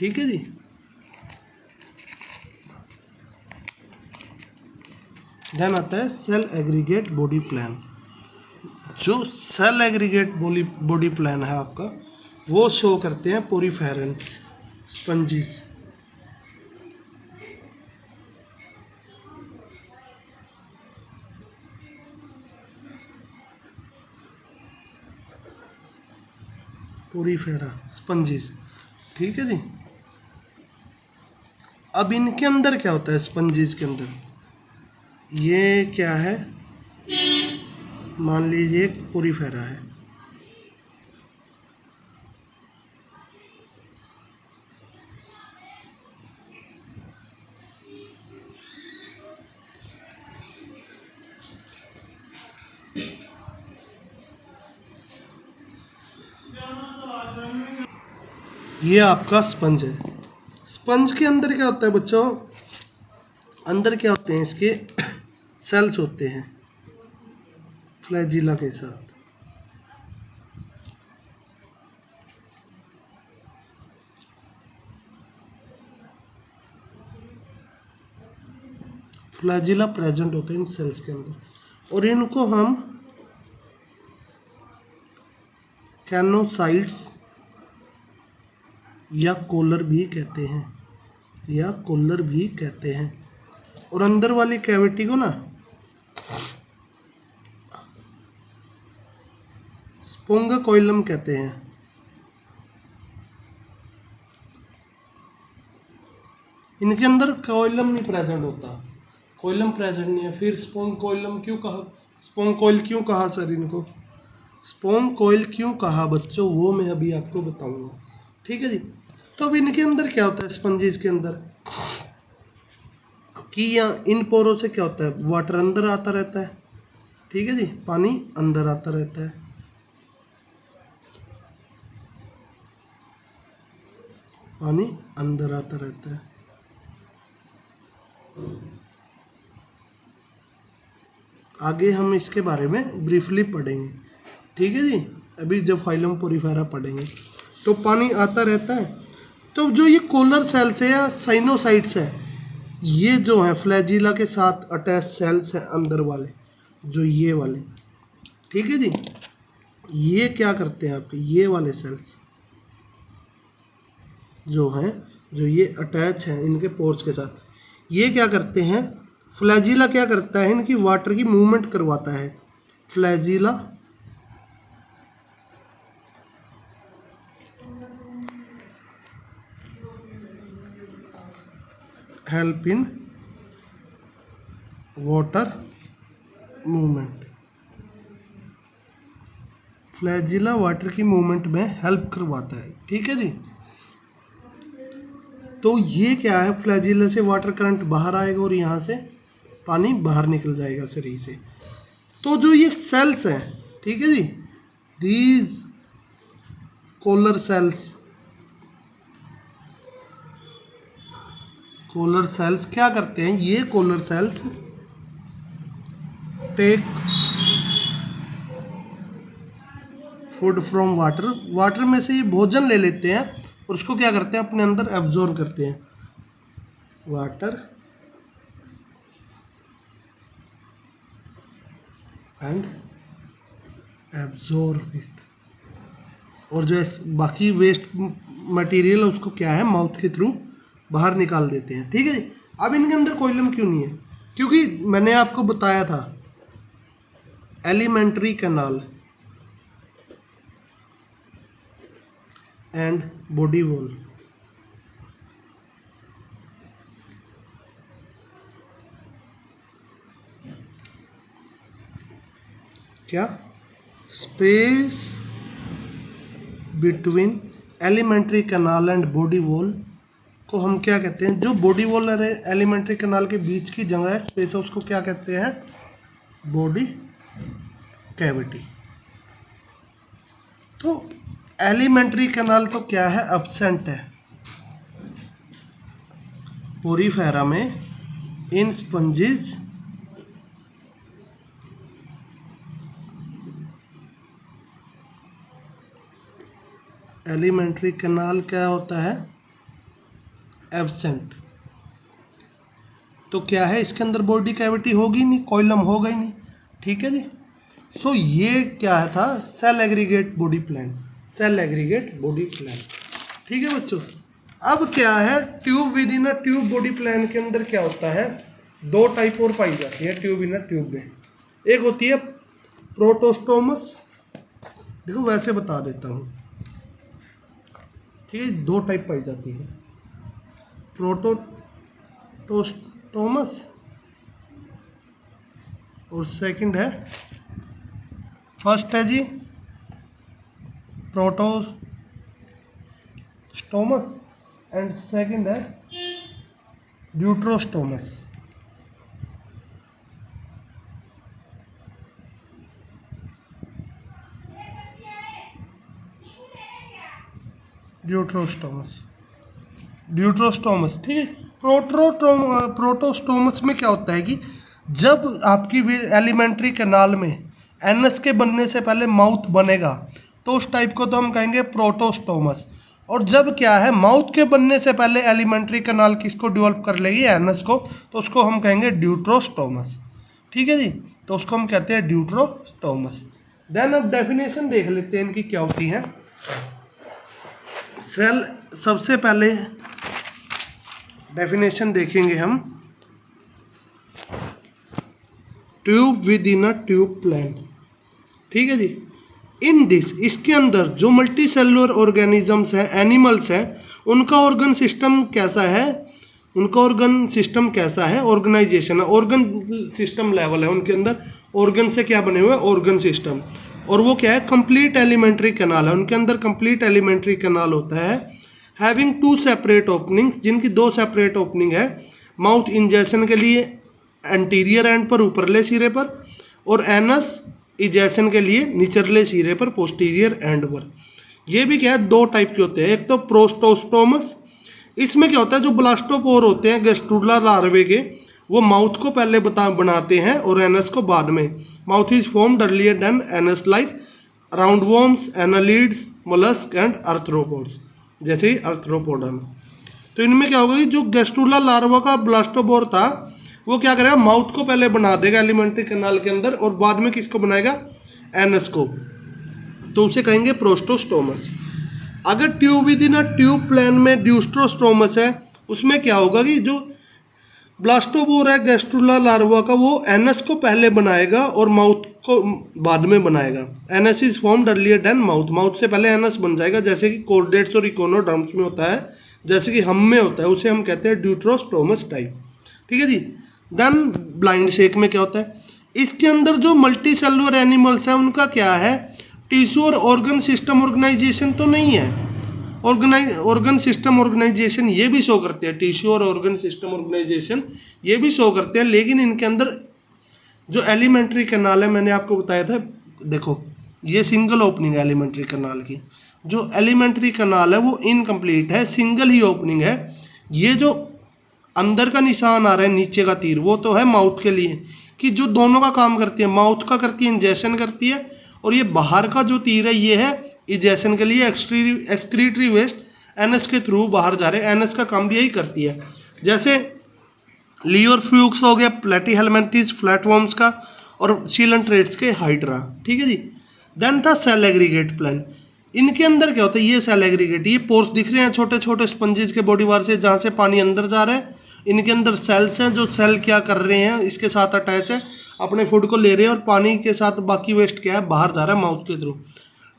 ठीक है जी। देन आता है सेल एग्रीगेट बॉडी प्लान। जो सेल एग्रीगेट बॉडी प्लान है आपका, वो शो करते हैं पोरीफेरेंस स्पंजीज। पोरीफेरा स्पंजीज, ठीक है जी। अब इनके अंदर क्या होता है स्पंजीज के अंदर, ये क्या है, मान लीजिए एक पोरीफेरा है, ये आपका स्पंज है। स्पंज के अंदर क्या होता है बच्चों, अंदर क्या होते हैं इसके सेल्स होते हैं फ्लैजिला के साथ। फ्लैजिला प्रेजेंट होते हैं इन सेल्स के अंदर, और इनको हम कैनोसाइट्स या कोलर भी कहते हैं, या कोलर भी कहते हैं। और अंदर वाली कैविटी को ना स्पोंगोकोइलम कहते हैं। इनके अंदर कोइलम नहीं प्रेजेंट होता, कोइलम प्रेजेंट नहीं है, फिर स्पोंगोकोइलम क्यों कहा, स्पोंगकोइल क्यों कहा सर इनको, स्पोंगकोइल क्यों कहा बच्चों, वो मैं अभी आपको बताऊंगा, ठीक है जी। तो अब इनके अंदर क्या होता है स्पंजीज के अंदर, कि यहाँ इन पोरों से क्या होता है, वाटर अंदर आता रहता है, ठीक है जी, पानी अंदर आता रहता है, पानी अंदर आता रहता है। आगे हम इसके बारे में ब्रीफली पढ़ेंगे, ठीक है जी। अभी जब फाइलम पोरीफेरा पढ़ेंगे तो पानी आता रहता है। तो जो ये कोलर सेल्स है या साइनोसाइट्स है, ये जो है फ्लैजिला के साथ अटैच सेल्स हैं अंदर वाले, जो ये वाले, ठीक है जी। ये क्या करते हैं आपके, ये वाले सेल्स जो हैं, जो ये अटैच हैं इनके पोर्स के साथ, ये क्या करते हैं, फ्लैजिला क्या करता है, इनकी वाटर की मूवमेंट करवाता है। Flagella help in water movement, flagella water की मूवमेंट में हेल्प करवाता है, ठीक है जी। तो ये क्या है, फ्लैजिला से वाटर करंट बाहर आएगा और यहाँ से पानी बाहर निकल जाएगा शरीर से। तो जो ये सेल्स हैं, ठीक है जी, these collar cells, collar cells क्या करते हैं, ये collar cells take food from water, water में से ये भोजन ले लेते हैं और उसको क्या करते हैं अपने अंदर एब्जॉर्ब करते हैं, वाटर एंड एब्जॉर्ब इट, और जो बाकी वेस्ट मटेरियल है उसको क्या है माउथ के थ्रू बाहर निकाल देते हैं, ठीक है जी। अब इनके अंदर कोइलम क्यों नहीं है, क्योंकि मैंने आपको बताया था alimentary canal and body wall, क्या space between alimentary canal and body wall को हम क्या कहते हैं, जो बॉडी वॉल और एलिमेंट्री कैनाल के बीच की जगह है, स्पेस है, उसको क्या कहते हैं, बॉडी कैविटी। तो एलिमेंट्री कैनाल तो क्या है, एब्सेंट है पोरीफेरा में इन स्पंजिज, एलिमेंट्री कैनाल क्या होता है, एब्सेंट। तो क्या है, इसके अंदर बॉडी कैविटी होगी नहीं, कोइलम होगा ही नहीं। ठीक है जी। सो ये क्या था, cell aggregate body plan, cell aggregate body plan. ठीक है बच्चों। अब क्या है, tube within a tube body plan के अंदर क्या होता है, दो टाइप और पाई जाती है ट्यूब इन अ ट्यूब में। एक होती है प्रोटोस्टोमस, देखो वैसे बता देता हूँ, ठीक है, दो टाइप पाई जाती है, प्रोटोस्टोमस और सेकंड है, फर्स्ट है जी प्रोटोस्टोमस एंड सेकंड है ड्यूट्रोस्टोमस। ड्यूट्रोस्टोमस, ठीक है। प्रोटोस्टोमस में क्या होता है कि जब आपकी एलिमेंट्री कैनाल में एनस के बनने से पहले माउथ बनेगा तो उस टाइप को तो हम कहेंगे प्रोटोस्टोमस। और जब क्या है, माउथ के बनने से पहले एलिमेंट्री कैनाल किसको डेवलप कर लेगी, एनस को, तो उसको हम कहेंगे ड्यूट्रोस्टोमस। ठीक है जी, तो उसको हम कहते हैं ड्यूट्रोस्टोमस। देन अब डेफिनेशन देख लेते हैं इनकी क्या होती है। सेल, सबसे पहले डेफिनेशन देखेंगे हम, tube within a tube plan. ठीक है जी। इन दिस, इसके अंदर जो मल्टी सेलुलर ऑर्गेनिजम्स हैं, एनिमल्स हैं, उनका ऑर्गन सिस्टम कैसा है, उनका ऑर्गन सिस्टम कैसा है, ऑर्गेनाइजेशन है, ऑर्गन सिस्टम लेवल है उनके अंदर, ऑर्गन से क्या बने हुए, ऑर्गन सिस्टम। और वो क्या है, कंप्लीट एलिमेंट्री कैनाल है, उनके अंदर कंप्लीट एलिमेंट्री कैनाल होता है, हैविंग टू सेपरेट ओपनिंग्स, जिनकी दो सेपरेट ओपनिंग है, माउथ इंजेक्शन के लिए एंटीरियर एंड पर ऊपरले सिरे पर, और एनस इजेशन के लिए निचरले सिरे पर पोस्टीरियर एंड पर। ये भी क्या है, दो टाइप के होते हैं, एक तो प्रोटोस्टोमस, इसमें क्या होता है, जो ब्लास्टोपोर होते हैं गैस्ट्रुला लार्वे के, वो माउथ को पहले बनाते हैं और एनस को बाद में। Mouth is formed earlier than anus, like roundworms, annelids, mollusc and arthropods, जैसे ही आर्थ्रोपोडन। तो इनमें क्या होगा कि जो गैस्ट्रुला लार्वा का ब्लास्टोपोर था, वो क्या करेगा, माउथ को पहले बना देगा एलिमेंट्री कैनाल के अंदर और बाद में किसको बनाएगा, एनस को, तो उसे कहेंगे प्रोटोस्टोमस। अगर tube within a tube plan में ड्यूट्रोस्टोमस है, उसमें क्या होगा कि जो ब्लास्टोपोर है गैस्ट्रुला लार्वा का, वो एनस को पहले बनाएगा और माउथ को बाद में बनाएगा। Anus is formed earlier than mouth, mouth से पहले एनस बन जाएगा, जैसे कि कोर्डेट्स और इकोनोडर्म्स में होता है, जैसे कि हम में होता है, उसे हम कहते हैं ड्यूट्रोस्टोमस टाइप। ठीक है जी। देन ब्लाइंड शेक में क्या होता है, इसके अंदर जो मल्टी सेलुलर एनिमल्स हैं उनका क्या है, टिश्यू और ऑर्गन सिस्टम ऑर्गेनाइजेशन तो नहीं है, ऑर्गन सिस्टम ऑर्गेनाइजेशन ये भी शो करते हैं, टिश्यू और ऑर्गन सिस्टम ऑर्गेनाइजेशन ये भी शो करते हैं, लेकिन इनके अंदर जो एलिमेंट्री कैनाल है, मैंने आपको बताया था, देखो ये सिंगल ओपनिंग है एलिमेंट्री कैनाल की, जो एलिमेंट्री कैनाल है वो इनकम्प्लीट है, सिंगल ही ओपनिंग है। ये जो अंदर का निशान आ रहा है नीचे का तीर, वो तो है माउथ के लिए, कि जो दोनों का काम करती है, माउथ का करती है इंजेक्शन करती है, और ये बाहर का जो तीर है ये है इजेशन के लिए, एक्सक्रीटरी वेस्ट एनएस के थ्रू बाहर जा रहे हैं, एनएस का काम भी यही करती है। जैसे लियोर फ्लूक्स हो गया, प्लेटीहेलमिन्थेस फ्लैटवर्म्स का, और सीलेंट्रेट्स के हाइड्रा। ठीक है जी। देन था सेल एग्रीगेट प्लान, इनके अंदर क्या होता है, ये सेल एग्रीगेट, ये पोर्स दिख रहे हैं छोटे छोटे स्पंजेस के बॉडी वार से, जहाँ से पानी अंदर जा रहा है, इनके अंदर सेल्स हैं, जो सेल क्या कर रहे हैं, इसके साथ अटैच है, अपने फूड को ले रहे हैं और पानी के साथ बाकी वेस्ट क्या है, बाहर जा रहा है माउथ के थ्रू।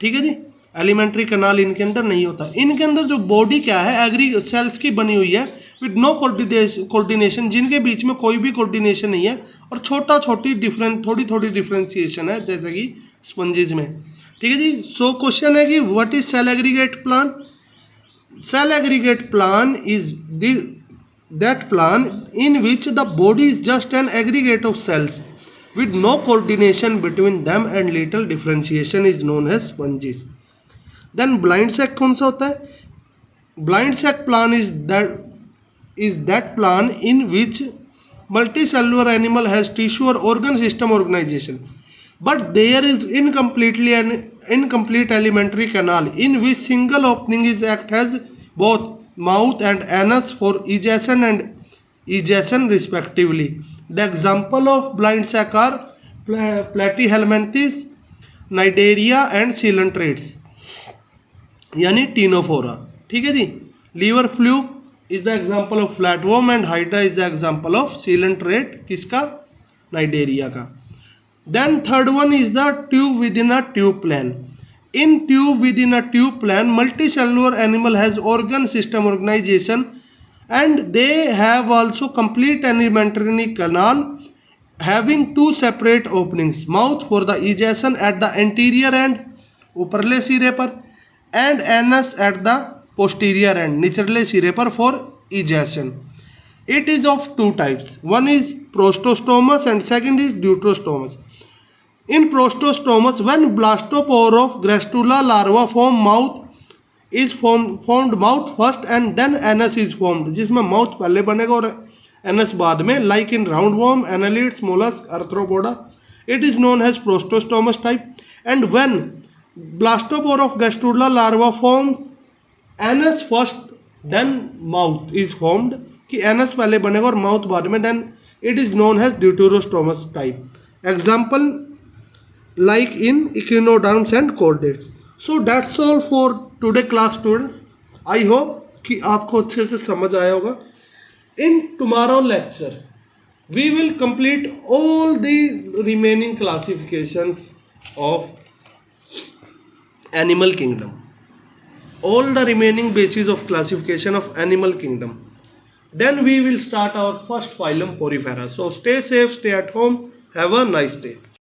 ठीक है जी। एलिमेंट्री कैनाल इनके अंदर नहीं होता। इनके अंदर जो बॉडी क्या है, एग्री सेल्स की बनी हुई है, विद नो कोऑर्डिनेशन, जिनके बीच में कोई भी कोऑर्डिनेशन नहीं है, और छोटा छोटी थोड़ी थोड़ी डिफ्रेंशिएशन है, जैसे कि स्पंजेस में। ठीक है जी। सो क्वेश्चन है कि what is cell aggregate plan. Cell aggregate plan is that plan in which the body is just an aggregate of cells with no coordination between them and little differentiation is known as sponges. Then blind sac कौन सा होता है, blind sac plan is that plan in which multicellular animal has tissue or organ system organization, but there is incomplete elementary canal in which single opening is act as both mouth and anus for ejaculation and ejaculation respectively. The example of blind sac are platyhelminthes, nidaria and coelentrates यानी ctenophora. ठीक है जी. Liver fluke is the example of flatworm and hydra is the example of coelenterate. किसका? Cnidaria का. Then third one is the tube within a tube plan. In tube within a tube plan multicellular animal has organ system organisation and they have also complete alimentary canal having two separate openings, mouth for the ejaculation at the anterior end ऊपरले सिरे पर and anus at the posterior end निचले सिरे पर for ejaculation. It is of two types, one is prostostomus and second is deuterostomus. In prostostomus, when blastopore of Grastula larva form, mouth is formed mouth first and then anus is formed, जिसमें mouth पहले बनेगा और anus बाद में. Like in roundworm, annelids, mollusc, arthropoda. It is known as protostomous type. And when blastopore of gastrula larva forms anus first then mouth is formed, कि anus पहले बनेगा और माउथ बाद में, then it is known as deuterostomous type. Example like in echinoderms and chordates. So that's all for today class students. I hope कि आपको अच्छे से समझ आया होगा. In tomorrow lecture we will complete all the remaining classifications of animal kingdom, all the remaining bases of classification of animal kingdom. Then we will start our first phylum Porifera. So stay safe, stay at home, have a nice day.